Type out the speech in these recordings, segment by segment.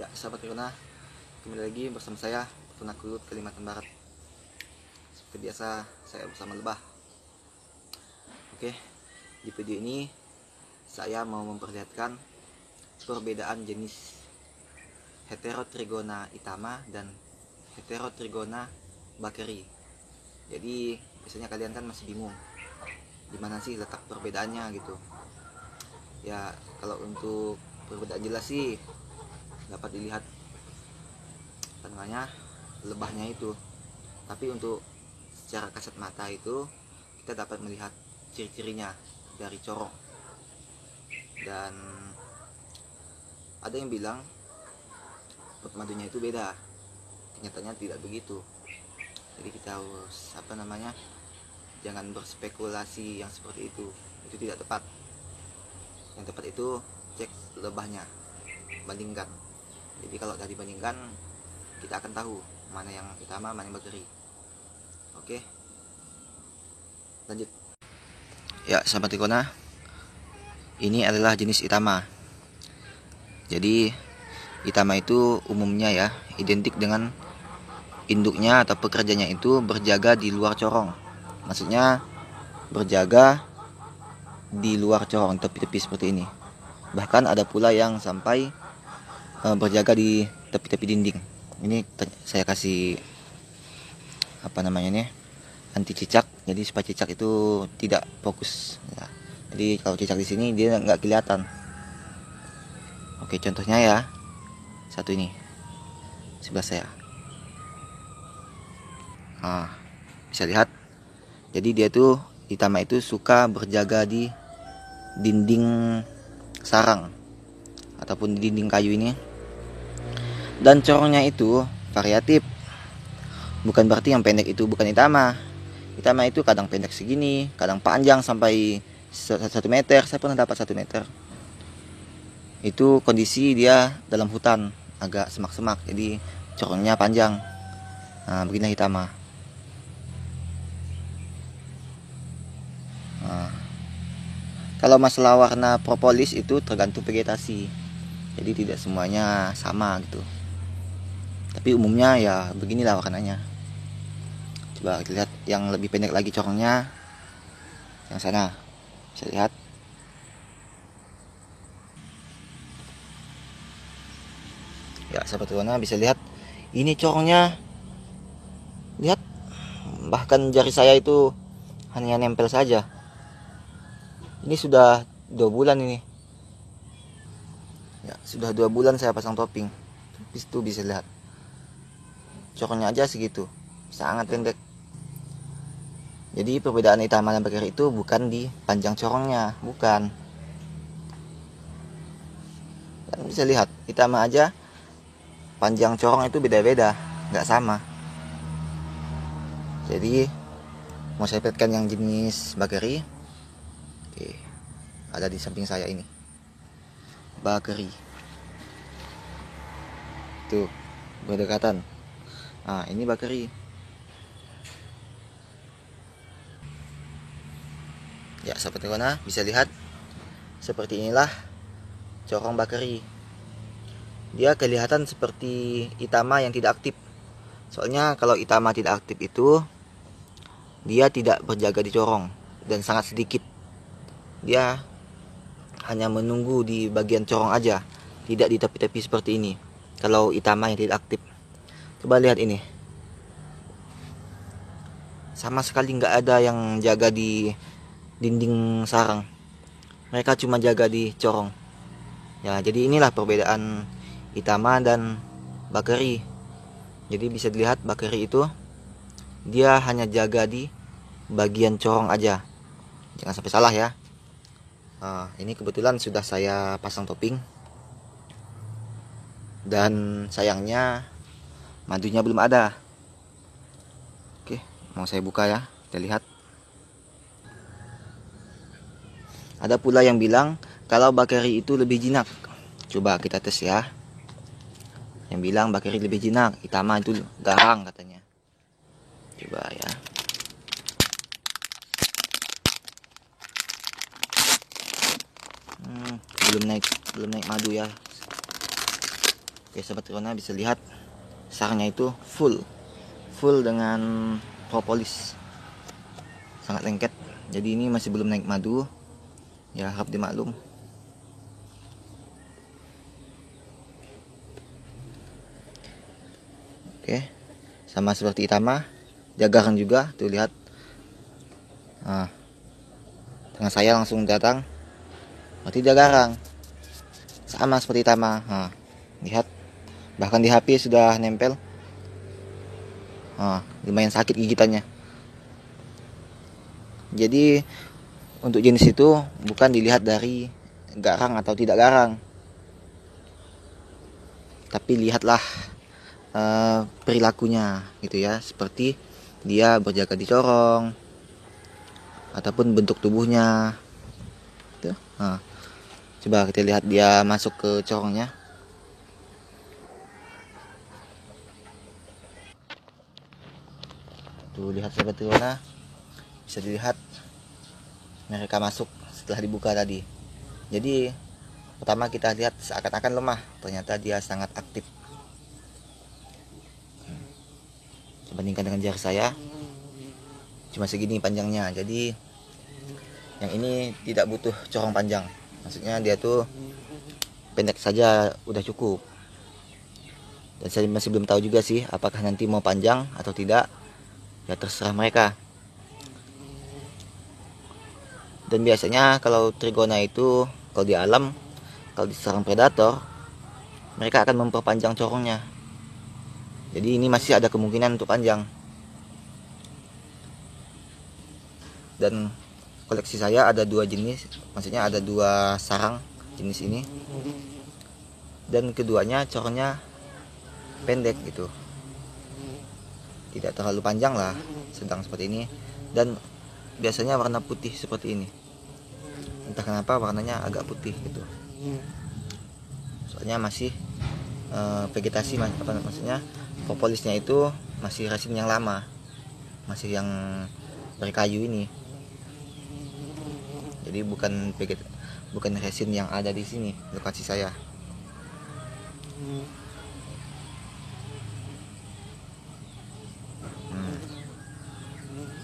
Ya, sahabat Rona, kembali lagi bersama saya, Peternak Kulut Kalimantan Barat. Seperti biasa, saya bersama lebah. Oke, di video ini saya mau memperlihatkan perbedaan jenis Heterotrigona itama dan Heterotrigona bakeri. Jadi biasanya kalian kan masih bingung gimana sih letak perbedaannya gitu. Ya, kalau untuk perbedaan jelas sih dapat dilihat lebahnya itu. Tapi untuk secara kasat mata itu kita dapat melihat ciri-cirinya dari corong. Dan ada yang bilang pot madunya itu beda. Kenyataannya tidak begitu. Jadi kita harus jangan berspekulasi yang seperti itu. Itu tidak tepat. Yang tepat itu cek lebahnya, bandingkan. Jadi kalau dari bandingkan kita akan tahu mana yang utama, mana yang bakeri. Oke, lanjut. Ya, sahabat Ikona, ini adalah jenis itama. Jadi itama itu umumnya ya identik dengan induknya atau pekerjanya itu berjaga di luar corong. Maksudnya berjaga di luar corong, tepi-tepi seperti ini. Bahkan ada pula yang sampai berjaga di tepi-tepi dinding. Ini saya kasih anti cicak, jadi supaya cicak itu tidak fokus ya. Jadi kalau cicak di sini dia nggak kelihatan. Oke, contohnya ya satu ini sebelah saya. Nah, bisa lihat. Jadi dia tuh itama itu suka berjaga di dinding sarang ataupun di dinding kayu ini. Dan corongnya itu variatif. Bukan berarti yang pendek itu bukan itama. Itama itu kadang pendek segini, kadang panjang sampai 1 meter. Saya pernah dapat 1 meter. Itu kondisi dia dalam hutan, agak semak-semak, jadi corongnya panjang. Nah, begini itama. Nah, kalau masalah warna propolis itu tergantung vegetasi. Jadi tidak semuanya sama gitu. Tapi umumnya ya beginilah warnanya. Coba kita lihat yang lebih pendek lagi corongnya. Yang sana. Bisa lihat. Ya, sahabat Rona bisa lihat. Ini corongnya. Lihat. Bahkan jari saya itu hanya nempel saja. Ini sudah 2 bulan ini. Ya, sudah 2 bulan saya pasang topping. Habis itu bisa lihat. Corongnya aja segitu, sangat pendek. Jadi perbedaan itama dan bakeri itu bukan di panjang corongnya, bukan. Dan bisa lihat itama aja panjang corong itu beda-beda, nggak sama. Jadi mau saya perlihatkan yang jenis bakeri. Oke, ada di samping saya ini bakeri. Tuh, berdekatan. Nah, ini bakeri. Ya, sahabat Rona bisa lihat seperti inilah corong bakeri. Dia kelihatan seperti itama yang tidak aktif. Soalnya kalau itama tidak aktif itu dia tidak berjaga di corong dan sangat sedikit. Dia hanya menunggu di bagian corong aja, tidak di tepi-tepi seperti ini. Kalau itama yang tidak aktif. Coba lihat ini. Sama sekali nggak ada yang jaga di dinding sarang. Mereka cuma jaga di corong. Ya, jadi inilah perbedaan itama dan bakeri. Jadi bisa dilihat bakeri itu dia hanya jaga di bagian corong aja. Jangan sampai salah ya. Nah, ini kebetulan sudah saya pasang topping. Dan sayangnya madunya belum ada. Oke, mau saya buka ya, kita lihat. Ada pula yang bilang kalau bakeri itu lebih jinak. Coba kita tes ya. Yang bilang bakeri lebih jinak, itama itu garang katanya. Coba ya. Belum naik madu ya. Oke sahabat Trigona, bisa lihat sarangnya itu full dengan propolis, sangat lengket. Jadi ini masih belum naik madu ya, harap dimaklum. Oke, sama seperti Itama, jagaran juga tuh, lihat. Nah, tengah saya langsung datang, berarti dia garang. Sama seperti Itama. Nah, lihat, bahkan di HP sudah nempel. Nah, lumayan sakit gigitannya. Jadi untuk jenis itu bukan dilihat dari garang atau tidak garang, tapi lihatlah perilakunya gitu ya, seperti dia berjaga di corong ataupun bentuk tubuhnya tuh. Nah, coba kita lihat dia masuk ke corongnya. Tuh lihat sahabat Trigona, bisa dilihat mereka masuk setelah dibuka tadi. Jadi pertama kita lihat seakan-akan lemah, ternyata dia sangat aktif. Bandingkan dengan jarak saya, cuma segini panjangnya. Jadi yang ini tidak butuh corong panjang, maksudnya dia tuh pendek saja udah cukup. Dan saya masih belum tahu juga sih apakah nanti mau panjang atau tidak, ya terserah mereka. Dan biasanya kalau Trigona itu kalau di alam, kalau diserang predator, mereka akan memperpanjang corongnya. Jadi ini masih ada kemungkinan untuk panjang. Dan koleksi saya ada 2 jenis, maksudnya ada 2 sarang jenis ini, dan keduanya corongnya pendek gitu, tidak terlalu panjang lah, sedang seperti ini. Dan biasanya warna putih seperti ini, entah kenapa warnanya agak putih gitu, soalnya masih vegetasi, maksudnya propolisnya itu masih resin yang lama, masih yang berkayu ini. Jadi bukan resin yang ada di sini lokasi saya.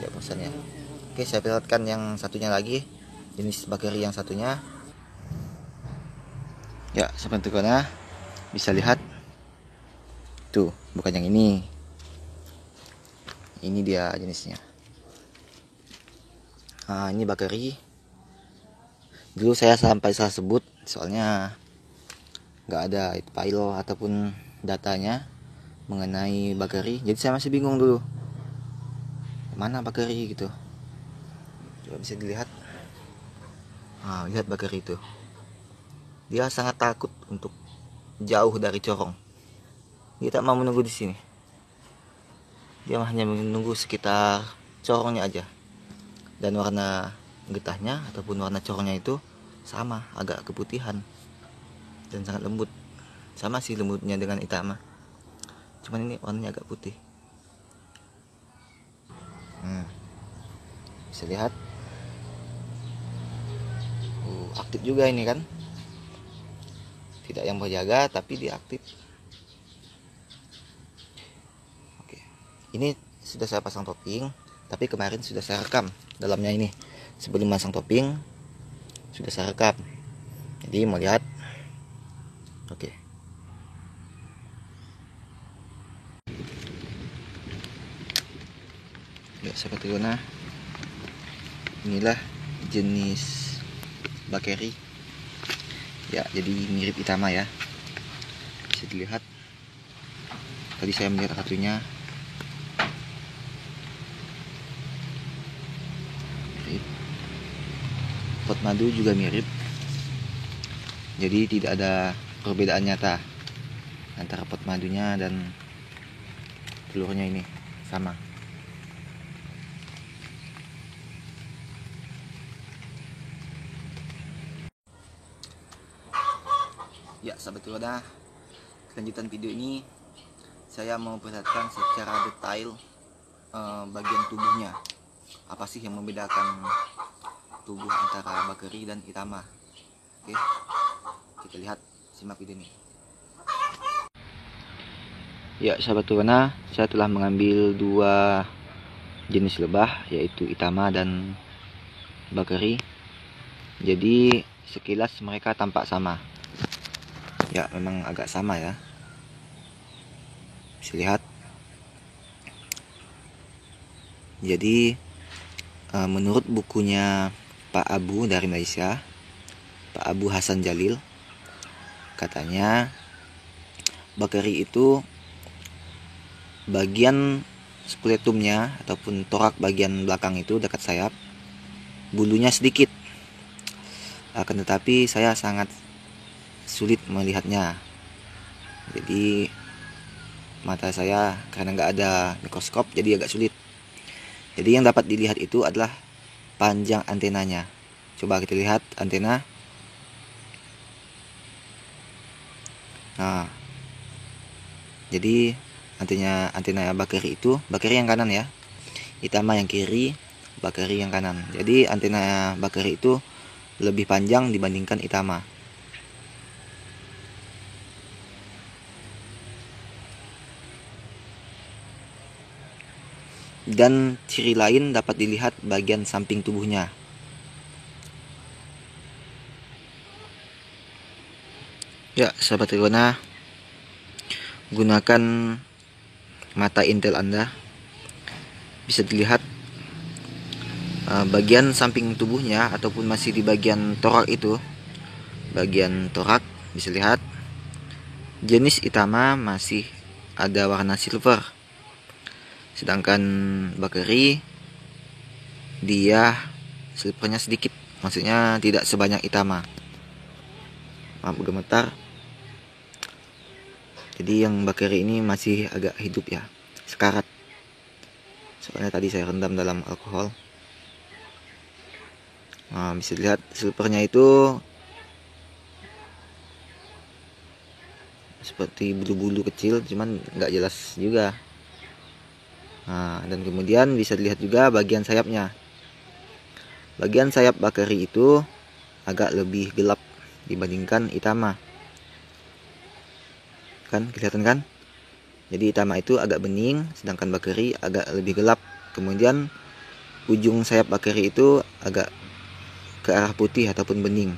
Ya bosannya. Oke, saya perlihatkan yang satunya lagi, jenis bakeri yang satunya. Ya seperti Trigona bisa lihat tuh, bukan yang ini dia jenisnya. Nah, ini bakeri. Dulu saya sampai salah sebut, soalnya nggak ada file ataupun datanya mengenai bakeri, jadi saya masih bingung dulu mana bakeri gitu. Coba bisa dilihat. Nah, lihat bakeri itu, dia sangat takut untuk jauh dari corong. Dia tak mau menunggu di sini, dia hanya menunggu sekitar corongnya aja. Dan warna getahnya ataupun warna corongnya itu sama, agak keputihan dan sangat lembut. Sama sih lembutnya dengan Itama, cuman ini warnanya agak putih. Bisa lihat, aktif juga ini kan, tidak yang berjaga tapi dia aktif. Oke, ini sudah saya pasang topping, tapi kemarin sudah saya rekam dalamnya ini. Sebelum pasang topping sudah saya rekam, jadi mau lihat. Oke, ya sahabat Trigona, inilah jenis bakeri ya, jadi mirip Itama ya, bisa dilihat. Tadi saya melihat satunya mirip, pot madu juga mirip, jadi tidak ada perbedaan nyata antara pot madunya dan telurnya, ini sama. Ya sahabat Trigona, kelanjutan video ini saya mau perlihatkan secara detail bagian tubuhnya. Apa sih yang membedakan tubuh antara bakeri dan Itama? Oke, kita lihat, simak video ini. Ya, sahabat Tribuna, saya telah mengambil 2 jenis lebah, yaitu Itama dan Bakeri. Jadi sekilas mereka tampak sama. Ya, memang agak sama ya. Bisa lihat. Jadi menurut bukunya Pak Abu dari Malaysia, Pak Abu Hasan Jalil, katanya Bakeri itu bagian skeletumnya ataupun torak bagian belakang itu dekat sayap, bulunya sedikit. Akan tetapi saya sangat sulit melihatnya. Jadi mata saya karena nggak ada mikroskop jadi agak sulit. Jadi yang dapat dilihat itu adalah panjang antenanya. Coba kita lihat antena. Nah, jadi antena Bakeri itu, Bakeri yang kanan ya, Itama yang kiri, Bakeri yang kanan. Jadi antena Bakeri itu lebih panjang dibandingkan Itama. Dan ciri lain dapat dilihat bagian samping tubuhnya. Ya, sahabat Tribuna, gunakan mata intel Anda. Bisa dilihat bagian samping tubuhnya ataupun masih di bagian torak itu. Bagian torak bisa lihat jenis Itama masih ada warna silver. Sedangkan Bakeri dia silvernya sedikit, maksudnya tidak sebanyak Itama. Maaf gemetar. Jadi yang Bakeri ini masih agak hidup ya, sekarat. Soalnya tadi saya rendam dalam alkohol. Nah, bisa dilihat silvernya itu seperti bulu-bulu kecil, cuman nggak jelas juga. Nah, dan kemudian bisa dilihat juga bagian sayapnya. Bagian sayap Bakeri itu agak lebih gelap dibandingkan Itama. Kan kelihatan kan? Jadi Itama itu agak bening, sedangkan Bakeri agak lebih gelap. Kemudian ujung sayap Bakeri itu agak ke arah putih ataupun bening.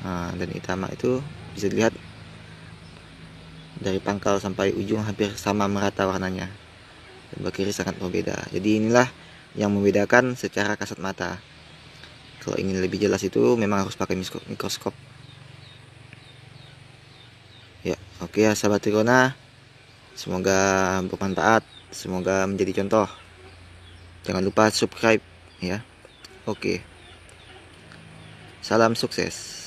Nah, dan Itama itu bisa dilihat dari pangkal sampai ujung hampir sama merata warnanya. Dan Bakeri sangat berbeda. Jadi inilah yang membedakan secara kasat mata. Kalau ingin lebih jelas itu memang harus pakai mikroskop. Ya, oke ya sahabat Tribuna. Semoga bermanfaat, semoga menjadi contoh. Jangan lupa subscribe ya. Oke. Salam sukses.